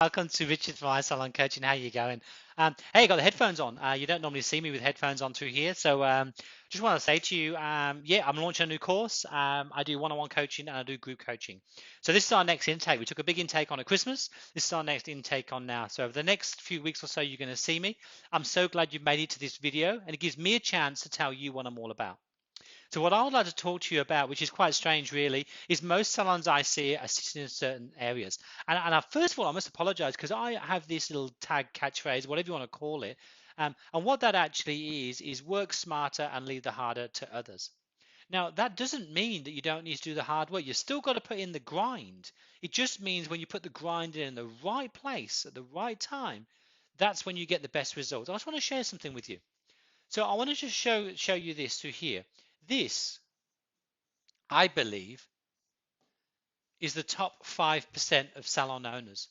Welcome to Richard from iSalon Coaching. How you going? Hey, got the headphones on. You don't normally see me with headphones on through here, so just want to say to you, yeah, I'm launching a new course. I do one-on-one coaching and I do group coaching. So this is our next intake. We took a big intake on at Christmas. This is our next intake on now. So over the next few weeks or so, you're going to see me. I'm so glad you've made it to this video, and it gives me a chance to tell you what I'm all about. So what I would like to talk to you about, which is quite strange really, is most salons I see are sitting in certain areas. First of all, I must apologize because I have this little tag catchphrase, whatever you want to call it. And what that actually is work smarter and leave the harder to others. Now, that doesn't mean that you don't need to do the hard work. You've still got to put in the grind. It just means when you put the grind in the right place at the right time, that's when you get the best results. I just want to share something with you. So I want to just show you this through here. This, I believe, is the top 5% of salon owners.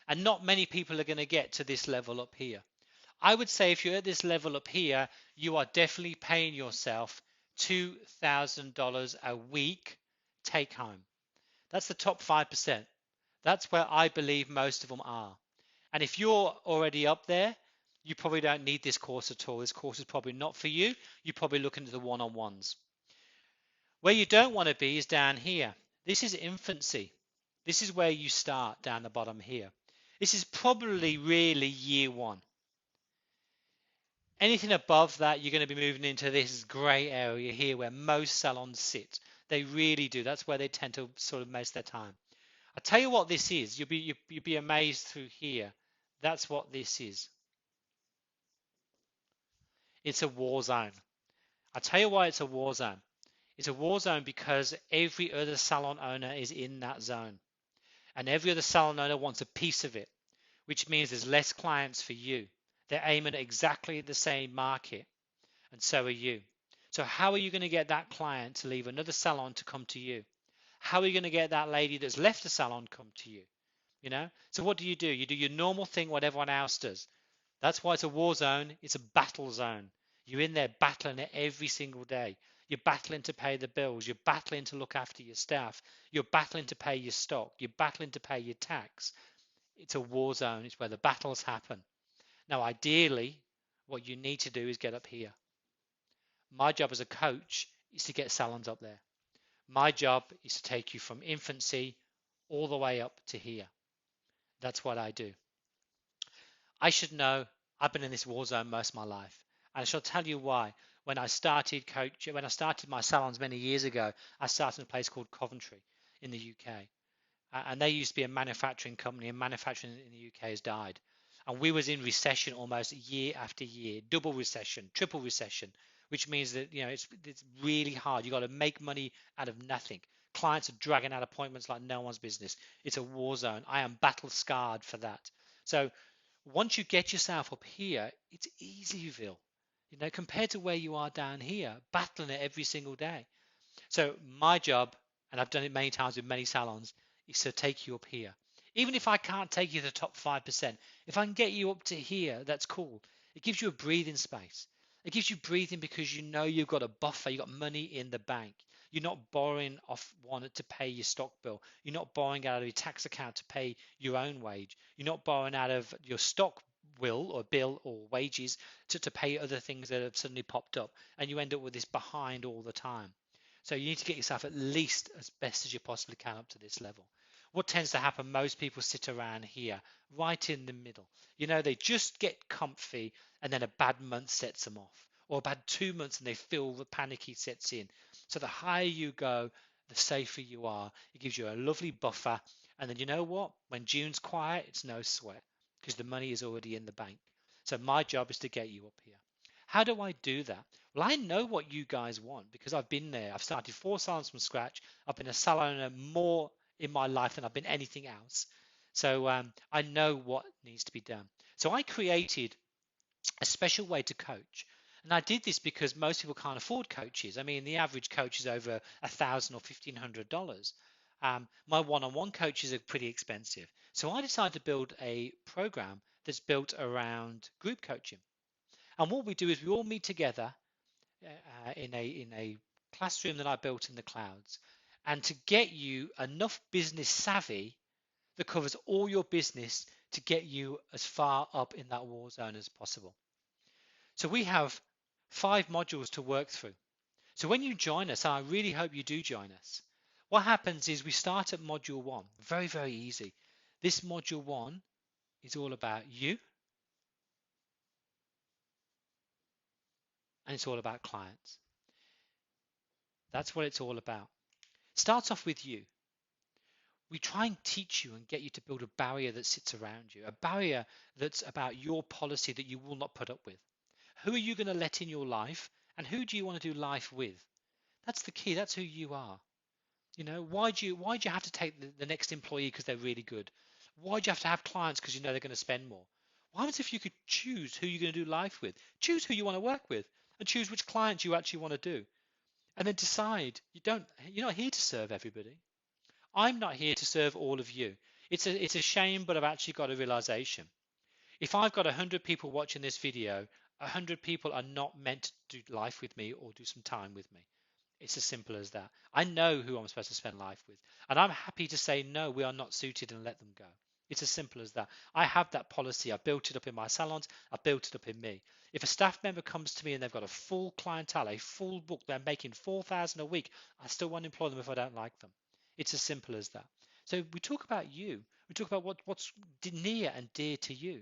And not many people are going to get to this level up here. I would say if you're at this level up here, you are definitely paying yourself $2,000 a week take home. That's the top 5%. That's where I believe most of them are. And if you're already up there, you probably don't need this course at all. This course is probably not for you. You're probably looking at the one-on-ones. Where you don't want to be is down here. This is infancy. This is where you start down the bottom here. This is probably really year one. Anything above that, you're going to be moving into this grey area here where most salons sit. They really do. That's where they tend to sort of most their time. I'll tell you what this is. You'll be amazed through here. That's what this is. It's a war zone. I'll tell you why it's a war zone. It's a war zone because every other salon owner is in that zone. And every other salon owner wants a piece of it, which means there's less clients for you. They're aiming at exactly the same market, and so are you. So how are you going to get that client to leave another salon to come to you? How are you going to get that lady that's left the salon come to you? You know? So what do? You do your normal thing, what everyone else does. That's why it's a war zone. It's a battle zone. You're in there battling it every single day. You're battling to pay the bills. You're battling to look after your staff. You're battling to pay your stock. You're battling to pay your tax. It's a war zone. It's where the battles happen. Now, ideally, what you need to do is get up here. My job as a coach is to get salons up there. My job is to take you from infancy all the way up to here. That's what I do. I should know I've been in this war zone most of my life. And I shall tell you why. When I started my salons many years ago, I started in a place called Coventry in the UK. And they used to be a manufacturing company, and manufacturing in the UK has died. And we was in recession almost year after year, double recession, triple recession, which means that it's really hard. You got to make money out of nothing. Clients are dragging out appointments like no one's business. It's a war zone. I am battle scarred for that. So once you get yourself up here, it's Easyville, compared to where you are down here, battling it every single day. So my job, and I've done it many times with many salons, is to take you up here. Even if I can't take you to the top 5%, if I can get you up to here, that's cool. It gives you a breathing space. It gives you breathing because you know you've got a buffer, you've got money in the bank. You're not borrowing off one to pay your stock bill. You're not borrowing out of your tax account to pay your own wage. You're not borrowing out of your stock bill or wages to pay other things that have suddenly popped up. And you end up with this behind all the time. So you need to get yourself at least as best as you possibly can up to this level. What tends to happen, most people sit around here, right in the middle. They just get comfy and then a bad month sets them off. Or a bad 2 months and they feel the panicky sets in. So the higher you go, the safer you are. It gives you a lovely buffer. And then you know what? When June's quiet, it's no sweat because the money is already in the bank. So my job is to get you up here. How do I do that? Well, I know what you guys want because I've been there. I've started 4 salons from scratch. I've been a salon owner more in my life than I've been anything else. So I know what needs to be done. So I created a special way to coach. And I did this because most people can't afford coaches. I mean, the average coach is over $1,000 or $1,500. My one-on-one coaches are pretty expensive. So I decided to build a program that's built around group coaching. And what we do is we all meet together in a classroom that I built in the clouds. And to get you enough business savvy that covers all your business to get you as far up in that war zone as possible. So we have 5 modules to work through. So when you join us, I really hope you do join us. What happens is we start at module 1, very, very easy. This module 1 is all about you, and it's all about clients. That's what it's all about. Starts off with you. We try and teach you and get you to build a barrier that sits around you, a barrier that's about your policy that you will not put up with. Who are you going to let in your life, and who do you want to do life with? That's the key. That's who you are. You know, why do you have to take the next employee because they're really good? Why do you have to have clients because you know they're going to spend more? What happens if you could choose who you're going to do life with? Choose who you want to work with and choose which clients you actually want to do. And then decide you're not here to serve everybody. I'm not here to serve all of you. It's a shame, but I've actually got a realization. If I've got 100 people watching this video, 100 people are not meant to do life with me or do some time with me. It's as simple as that. I know who I'm supposed to spend life with, and I'm happy to say no, we are not suited, and let them go. It's as simple as that. I have that policy. I built it up in my salons. I built it up in me. If a staff member comes to me and they've got a full clientele, a full book, they're making 4,000 a week, I still won't employ them if I don't like them. It's as simple as that. So we talk about you. We talk about what's near and dear to you.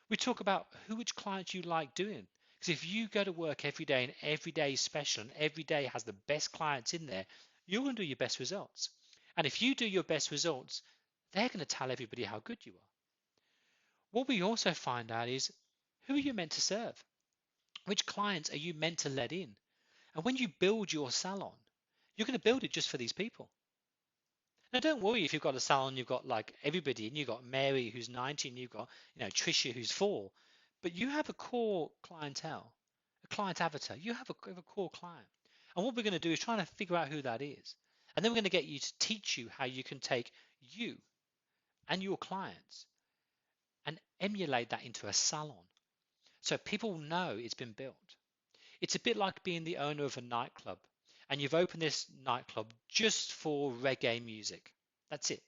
We talk about which clients you like doing. Because if you go to work every day and every day is special and every day has the best clients in there, you're going to do your best results. And if you do your best results, they're going to tell everybody how good you are. What we also find out is who are you meant to serve? Which clients are you meant to let in? And when you build your salon, you're going to build it just for these people. Now, don't worry if you've got a salon, you've got like everybody, and you've got Mary who's 90, and you've got Trisha who's 4, but you have a core clientele, a client avatar. You have a core client, and what we're going to do is try to figure out who that is, and then we're going to get you to teach you how you can take you and your clients and emulate that into a salon, so people know it's been built. It's a bit like being the owner of a nightclub, and you've opened this nightclub just for reggae music. That's it.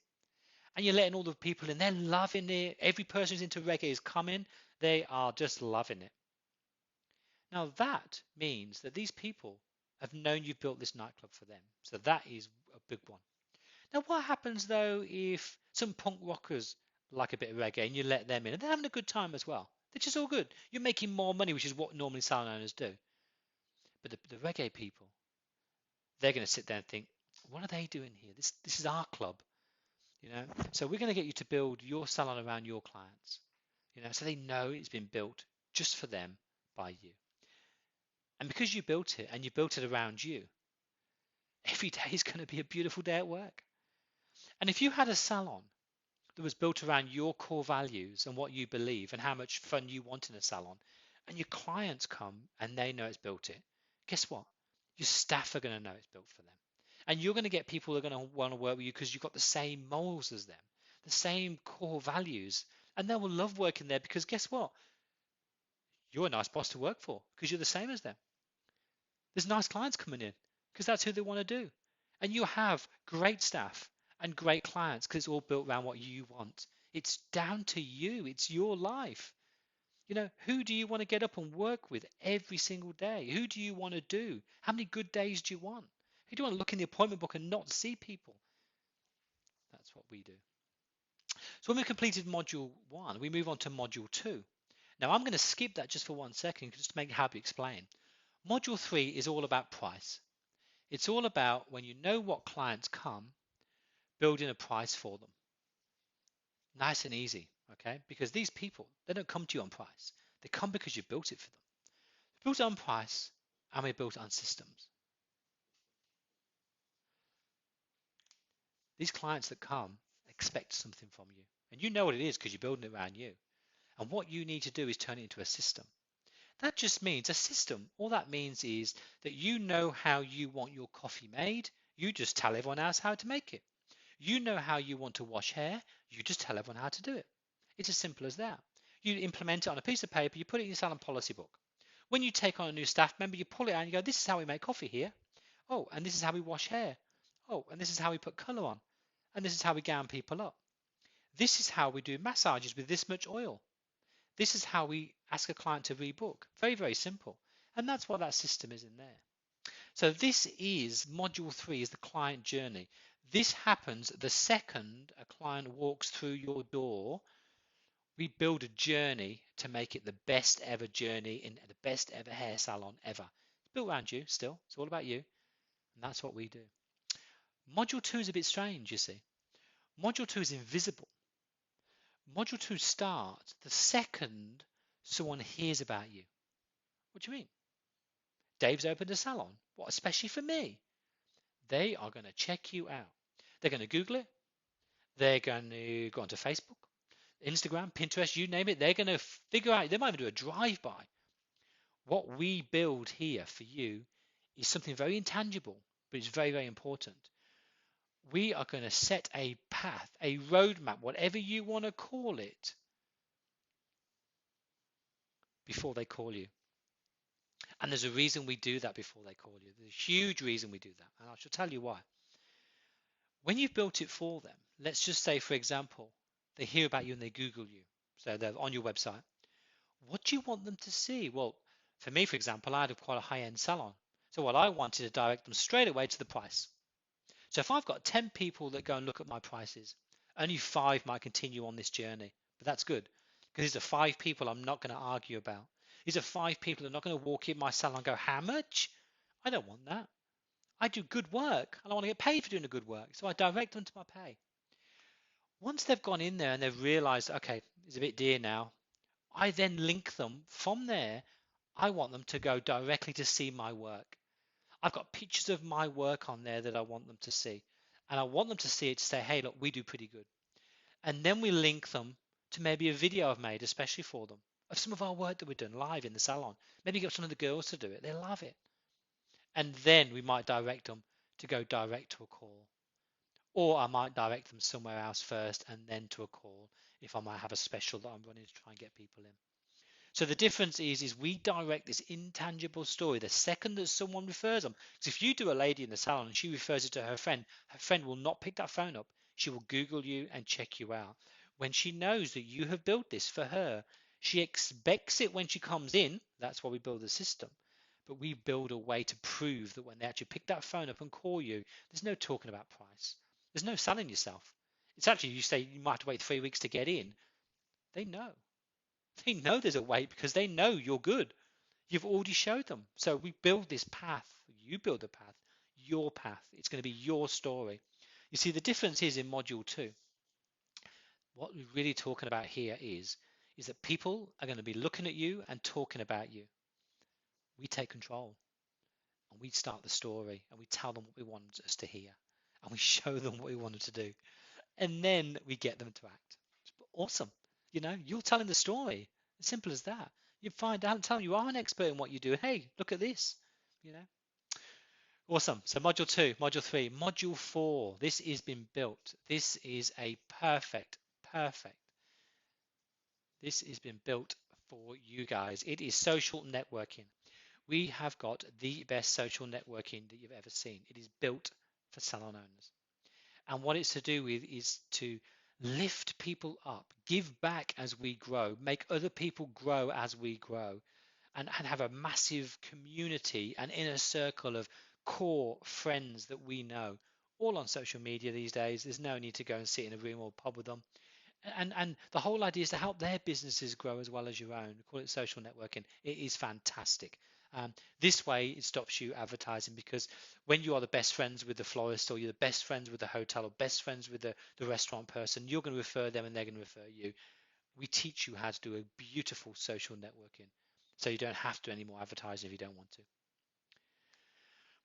And you're letting all the people in, they're loving it. Every person who's into reggae is coming. They are just loving it. Now that means that these people have known you've built this nightclub for them. So that is a big one. Now what happens though if some punk rockers like a bit of reggae and you let them in and they're having a good time as well? They're just all good. You're making more money, which is what normally salon owners do. But the reggae people, they're going to sit there and think, what are they doing here? This is our club. So we're going to get you to build your salon around your clients, so they know it's been built just for them by you. And because you built it and you built it around you, every day is going to be a beautiful day at work. And if you had a salon that was built around your core values and what you believe and how much fun you want in a salon, and your clients come and they know it's built it, guess what? Your staff are going to know it's built for them. And you're going to get people who are going to want to work with you because you've got the same morals as them, the same core values, and they will love working there because guess what? You're a nice boss to work for because you're the same as them. There's nice clients coming in because that's who they want to do. And you have great staff and great clients because it's all built around what you want. It's down to you. It's your life. Who do you want to get up and work with every single day? Who do you want to do? How many good days do you want? Who do you want to look in the appointment book and not see people? That's what we do. So when we've completed module 1, we move on to module 2. Now I'm going to skip that just for 1 second just to make happy explain. Module 3 is all about price. It's all about when you know what clients come, building a price for them. Nice and easy, okay? Because these people, they don't come to you on price. They come because you built it for them. We built it on price and we built it on systems. These clients that come expect something from you. And you know what it is because you're building it around you. And what you need to do is turn it into a system. That just means a system. All that means is that you know how you want your coffee made. You just tell everyone else how to make it. You know how you want to wash hair. You just tell everyone how to do it. It's as simple as that. You implement it on a piece of paper. You put it in your salon policy book. When you take on a new staff member, you pull it out and you go, this is how we make coffee here. Oh, and this is how we wash hair. Oh, and this is how we put colour on. And this is how we gown people up. This is how we do massages with this much oil. This is how we ask a client to rebook. Very, very simple. And that's what that system is in there. So this is module 3 is the client journey. This happens the second a client walks through your door. We build a journey to make it the best ever journey in the best ever hair salon ever. It's built around you still. It's all about you. And that's what we do. Module 2 is a bit strange, you see. Module 2 is invisible. Module 2 starts the second someone hears about you. What do you mean? Dave's opened a salon. What, especially for me? They are going to check you out. They're going to Google it. They're going to go onto Facebook, Instagram, Pinterest, you name it. They're going to figure out, they might even do a drive-by. What we build here for you is something very intangible, but it's very, very important. We are going to set a path, a roadmap, whatever you want to call it, before they call you. And there's a reason we do that before they call you. There's a huge reason we do that. And I shall tell you why. When you've built it for them, let's just say, for example, they hear about you and they Google you. So they're on your website. What do you want them to see? Well, for me, for example, I had quite a high-end salon. So what I wanted to direct them straight away to the price. So if I've got 10 people that go and look at my prices, only 5 might continue on this journey. But that's good, because these are 5 people I'm not going to argue about. These are 5 people that are not going to walk in my salon and go, how much? I don't want that. I do good work and I want to get paid for doing the good work. So I direct them to my pay. Once they've gone in there and they've realized, okay, it's a bit dear now, I then link them from there. I want them to go directly to see my work. I've got pictures of my work on there that I want them to see. And I want them to see it to say, hey, look, we do pretty good. And then we link them to maybe a video I've made, especially for them, of some of our work that we've done live in the salon. Maybe get some of the girls to do it. They love it. And then we might direct them to go direct to a call. Or I might direct them somewhere else first and then to a call if I might have a special that I'm running to try and get people in. So the difference is we direct this intangible story the second that someone refers them. Because if you do a lady in the salon and she refers it to her friend will not pick that phone up. She will Google you and check you out. When she knows that you have built this for her, she expects it when she comes in. That's why we build the system. But we build a way to prove that when they actually pick that phone up and call you, there's no talking about price. There's no selling yourself. It's actually, you say you might have to wait 3 weeks to get in. They know. They know there's a wait because they know you're good. You've already showed them. So we build this path. You build a path, your path. It's going to be your story. You see, the difference is in module 2. What we're really talking about here is that people are going to be looking at you and talking about you. We take control and we start the story and we tell them what we want us to hear and we show them what we want them to do. And then we get them to act. It's awesome. You're telling the story. As simple as that. You find out, tell them you are an expert in what you do. Hey, look at this. Awesome. So module 2, module 3, module 4. This has been built. This is a perfect. This has been built for you guys. It is social networking. We have got the best social networking that you've ever seen. It is built for salon owners. And what it's to do with is to lift people up, give back as we grow, make other people grow as we grow, and have a massive community, an inner circle of core friends that we know, all on social media these days. There's no need to go and sit in a room or pub with them. And the whole idea is to help their businesses grow as well as your own. We call it social networking. It is fantastic. This way, it stops you advertising, because when you are the best friends with the florist, or you're the best friends with the hotel, or best friends with the restaurant person, you're going to refer them and they're going to refer you. We teach you how to do a beautiful social networking, so you don't have to do any more advertising if you don't want to.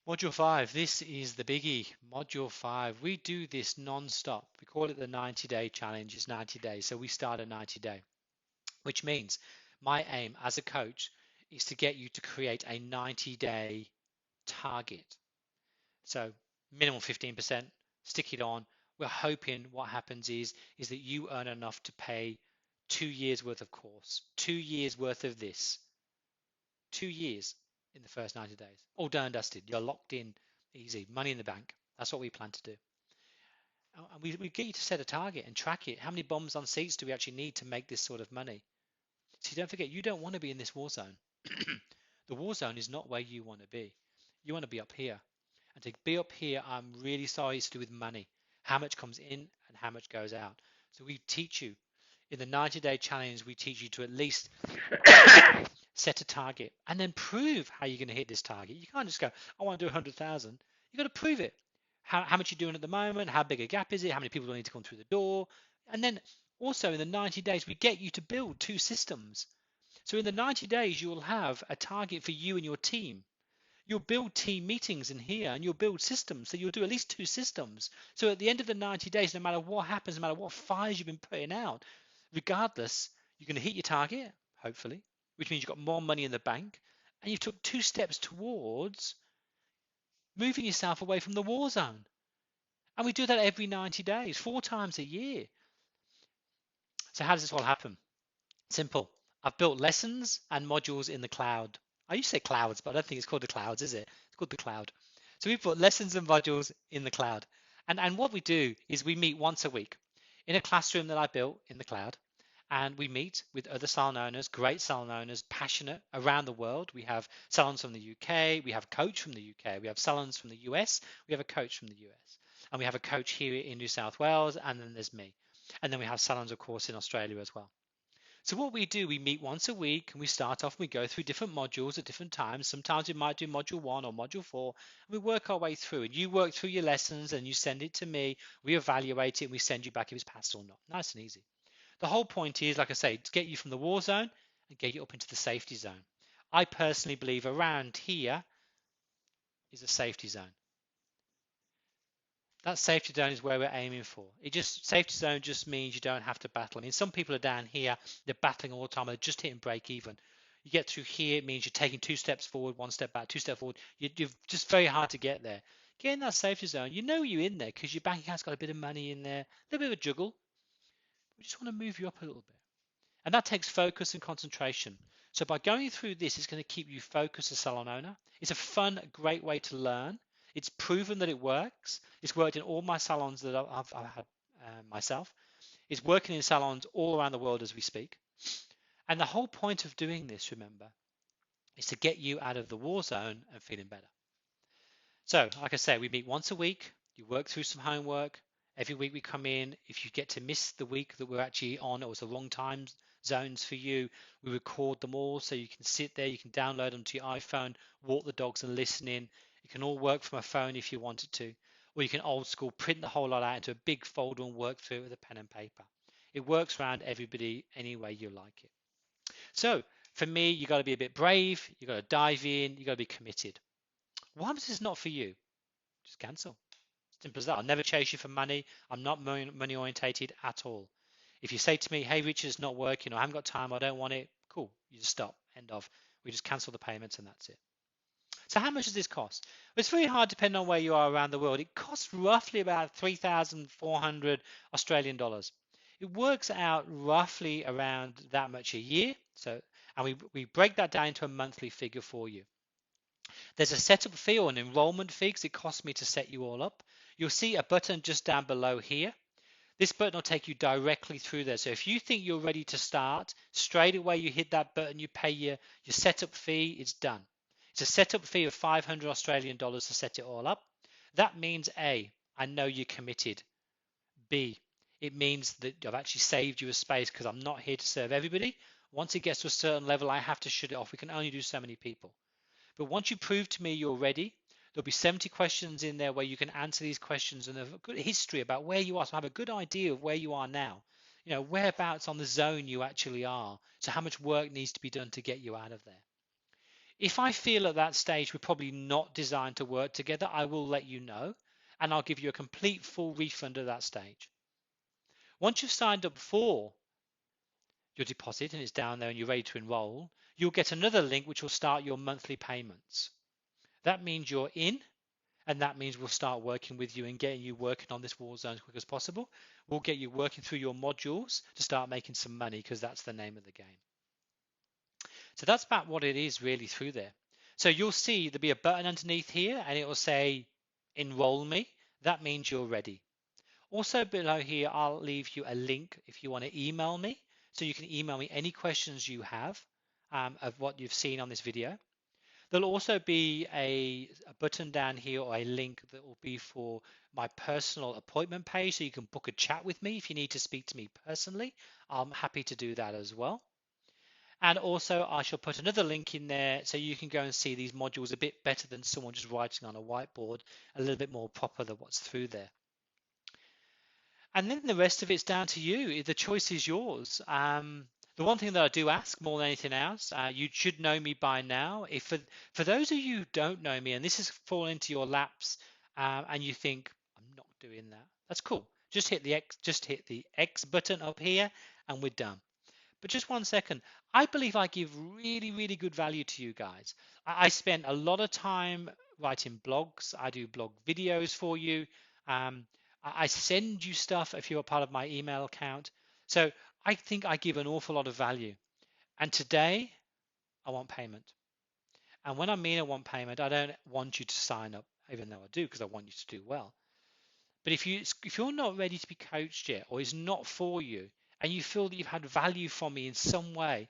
Module 5, this is the biggie. Module 5, we do this non-stop. We call it the 90-day challenge. It's 90 days, so we start at 90-day, which means my aim as a coach is to get you to create a 90-day target. So minimum 15%, stick it on. We're hoping what happens is that you earn enough to pay 2 years worth of course, 2 years worth of this, 2 years in the first 90 days. All done and dusted. You're locked in, easy, money in the bank. That's what we plan to do. And we get you to set a target and track it. How many bombs on seats do we actually need to make this sort of money? See, don't forget, you don't want to be in this war zone. The war zone is not where you want to be. You want to be up here. And to be up here, I'm really sorry, it's to do with money. How much comes in and how much goes out. So we teach you in the 90-day challenge, we teach you to at least set a target and then prove how you're going to hit this target. You can't just go, I want to do 100,000. You've got to prove it. How much you're doing at the moment, how big a gap is it, how many people do I need to come through the door. And then also in the 90 days, we get you to build 2 systems. So in the 90 days, you will have a target for you and your team. You'll build team meetings in here and you'll build systems. So you'll do at least 2 systems. So at the end of the 90 days, no matter what happens, no matter what fires you've been putting out, regardless, you're going to hit your target, hopefully, which means you've got more money in the bank and you took 2 steps towards moving yourself away from the war zone. And we do that every 90 days, 4 times a year. So how does this all happen? Simple. I've built lessons and modules in the cloud. I used to say clouds, but I don't think it's called the clouds, is it? It's called the cloud. So we've put lessons and modules in the cloud. And what we do is we meet once a week in a classroom that I built in the cloud. And we meet with other salon owners, great salon owners, passionate around the world. We have salons from the UK. We have a coach from the UK. We have salons from the US. We have a coach from the US. And we have a coach here in New South Wales. And then there's me. And then we have salons, of course, in Australia as well. So what we do, we meet once a week and we start off, we go through different modules at different times. Sometimes we might do module 1 or module 4, and we work our way through. And you work through your lessons and you send it to me. We evaluate it and we send you back if it's passed or not. Nice and easy. The whole point is, like I say, to get you from the war zone and get you up into the safety zone. I personally believe around here is a safety zone. That safety zone is where we're aiming for. Safety zone just means you don't have to battle. I mean, some people are down here, they're battling all the time, they're just hitting break even. You get through here, it means you're taking 2 steps forward, 1 step back, 2 steps forward. You're just very hard to get there. Get in that safety zone. You know you're in there because your bank account's got a bit of money in there, a little bit of a juggle. We just want to move you up a little bit. And that takes focus and concentration. So by going through this, it's going to keep you focused as a salon owner. It's a fun, great way to learn. It's proven that it works. It's worked in all my salons that I've had myself. It's working in salons all around the world as we speak. And the whole point of doing this, remember, is to get you out of the war zone and feeling better. So, like I say, we meet once a week. You work through some homework. Every week we come in. If you get to miss the week that we're actually on, or it's a long time zones for you, we record them all so you can sit there, you can download them to your iPhone, walk the dogs and listen in. You can all work from a phone if you wanted to, or you can old school print the whole lot out into a big folder and work through it with a pen and paper. It works around everybody any way you like it. So for me, you got to be a bit brave, you got to dive in, you got to be committed. What happens if it's not for you? Just cancel. Simple as that. I'll never chase you for money. I'm not money orientated at all. If you say to me, hey, Richard, it's not working, or I haven't got time, I don't want it, cool. You just stop. End of. We just cancel the payments and that's it. So how much does this cost? Well, it's very hard depending on where you are around the world. It costs roughly about 3,400 Australian dollars. It works out roughly around that much a year. And we break that down into a monthly figure for you. There's a setup fee or an enrollment fee because it costs me to set you all up. You'll see a button just down below here. This button will take you directly through there. So if you think you're ready to start, straight away you hit that button, you pay your setup fee, it's done. It's a setup fee of 500 Australian dollars to set it all up. That means A, I know you're committed. B, it means that I've actually saved you a space because I'm not here to serve everybody. Once it gets to a certain level, I have to shut it off. We can only do so many people. But once you prove to me you're ready, there'll be 70 questions in there where you can answer these questions and have a good history about where you are. So have a good idea of where you are now. You know, whereabouts on the zone you actually are. So how much work needs to be done to get you out of there. If I feel at that stage we're probably not designed to work together, I will let you know and I'll give you a complete full refund at that stage. Once you've signed up for your deposit and it's down there and you're ready to enroll, you'll get another link which will start your monthly payments. That means you're in, and that means we'll start working with you and getting you working on this war zone as quick as possible. We'll get you working through your modules to start making some money because that's the name of the game. So that's about what it is really through there. So you'll see there'll be a button underneath here and it will say enroll me. That means you're ready. Also below here, I'll leave you a link if you want to email me. So you can email me any questions you have of what you've seen on this video. There'll also be a button down here or a link that will be for my personal appointment page. So you can book a chat with me if you need to speak to me personally. I'm happy to do that as well. And also I shall put another link in there so you can go and see these modules a bit better than someone just writing on a whiteboard, a little bit more proper than what's through there. And then the rest of it's down to you. The choice is yours. The one thing that I do ask more than anything else, you should know me by now. If for those of you who don't know me and this has fallen into your laps and you think I'm not doing that, that's cool. Just hit the X button up here and we're done. But just 1 second, I believe I give really, really good value to you guys. I spend a lot of time writing blogs. I do blog videos for you. I send you stuff if you're a part of my email account. So I think I give an awful lot of value. And today, I want payment. And when I mean I want payment, I don't want you to sign up, even though I do, because I want you to do well. But if you're not ready to be coached yet, or it's not for you, and you feel that you've had value from me in some way,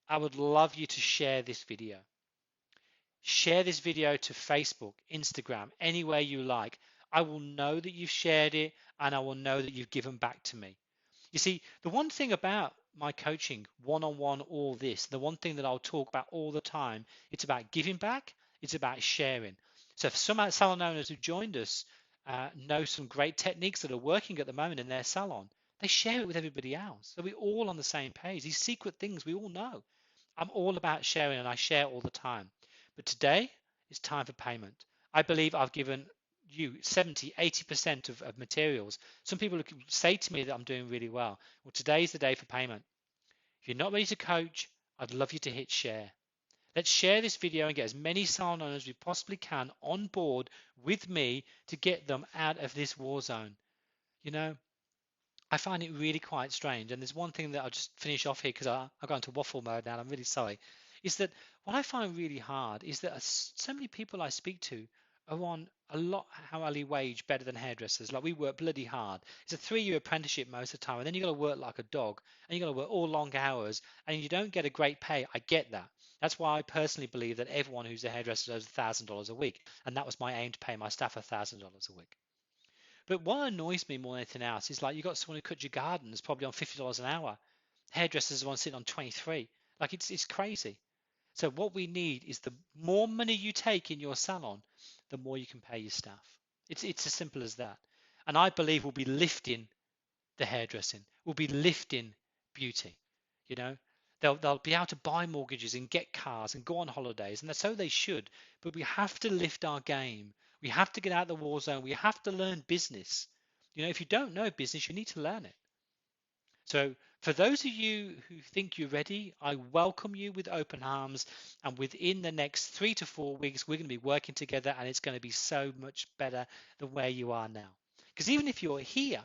I would love you to share this video. Share this video to Facebook, Instagram, anywhere you like. I will know that you've shared it and I will know that you've given back to me. You see, the one thing about my coaching, one-on-one, all this, the one thing that I'll talk about all the time, it's about giving back, it's about sharing. So if some salon owners who joined us know some great techniques that are working at the moment in their salon, they share it with everybody else. So we're all on the same page. These secret things we all know. I'm all about sharing and I share all the time. But today is time for payment. I believe I've given you 70, 80% of materials. Some people say to me that I'm doing really well. Well, today's the day for payment. If you're not ready to coach, I'd love you to hit share. Let's share this video and get as many salon owners as we possibly can on board with me to get them out of this war zone. You know, I find it really quite strange. And there's one thing that I'll just finish off here because I've gone into waffle mode now. And I'm really sorry. Is that what I find really hard is that so many people I speak to are on a lot hourly wage better than hairdressers. Like we work bloody hard. It's a 3-year apprenticeship most of the time. And then you got to work like a dog and you got to work all long hours and you don't get a great pay. I get that. That's why I personally believe that everyone who's a hairdresser does $1,000 a week. And that was my aim to pay my staff $1,000 a week. But what annoys me more than anything else is like you got someone who cuts your garden that's probably on $50 an hour. Hairdressers are on sitting on 23. Like it's crazy. So what we need is the more money you take in your salon, the more you can pay your staff. It's as simple as that. And I believe we'll be lifting the hairdressing. We'll be lifting beauty. You know, they'll be able to buy mortgages and get cars and go on holidays, and that's so they should. But we have to lift our game. We have to get out of the war zone. We have to learn business. You know, if you don't know business, you need to learn it. So for those of you who think you're ready, I welcome you with open arms. And within the next 3 to 4 weeks, we're going to be working together and it's going to be so much better than where you are now. Because even if you're here,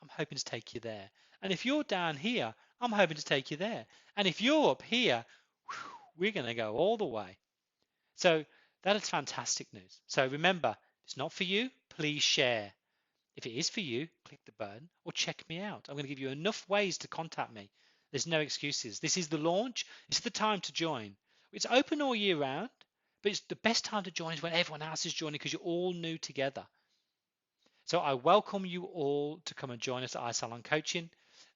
I'm hoping to take you there. And if you're down here, I'm hoping to take you there. And if you're up here, we're going to go all the way. So that is fantastic news. So remember, if it's not for you, please share. If it is for you, click the button or check me out. I'm going to give you enough ways to contact me. There's no excuses. This is the launch. It's the time to join. It's open all year round, but it's the best time to join is when everyone else is joining because you're all new together. So I welcome you all to come and join us at iSalon Coaching.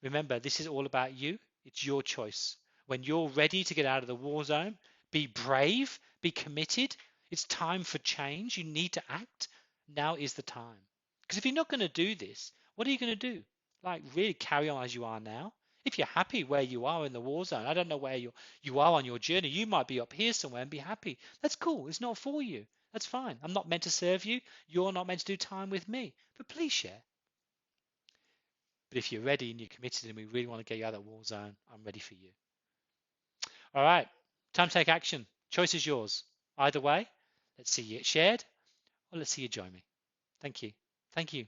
Remember, this is all about you. It's your choice. When you're ready to get out of the war zone, be brave, be committed. It's time for change. You need to act. Now is the time. Because if you're not going to do this, what are you going to do? Like really carry on as you are now? If you're happy where you are in the war zone, I don't know where you are on your journey. You might be up here somewhere and be happy. That's cool. It's not for you. That's fine. I'm not meant to serve you. You're not meant to do time with me. But please share. But if you're ready and you're committed and we really want to get you out of that war zone, I'm ready for you. All right. Time to take action. Choice is yours. Either way, let's see you get shared or let's see you join me. Thank you. Thank you.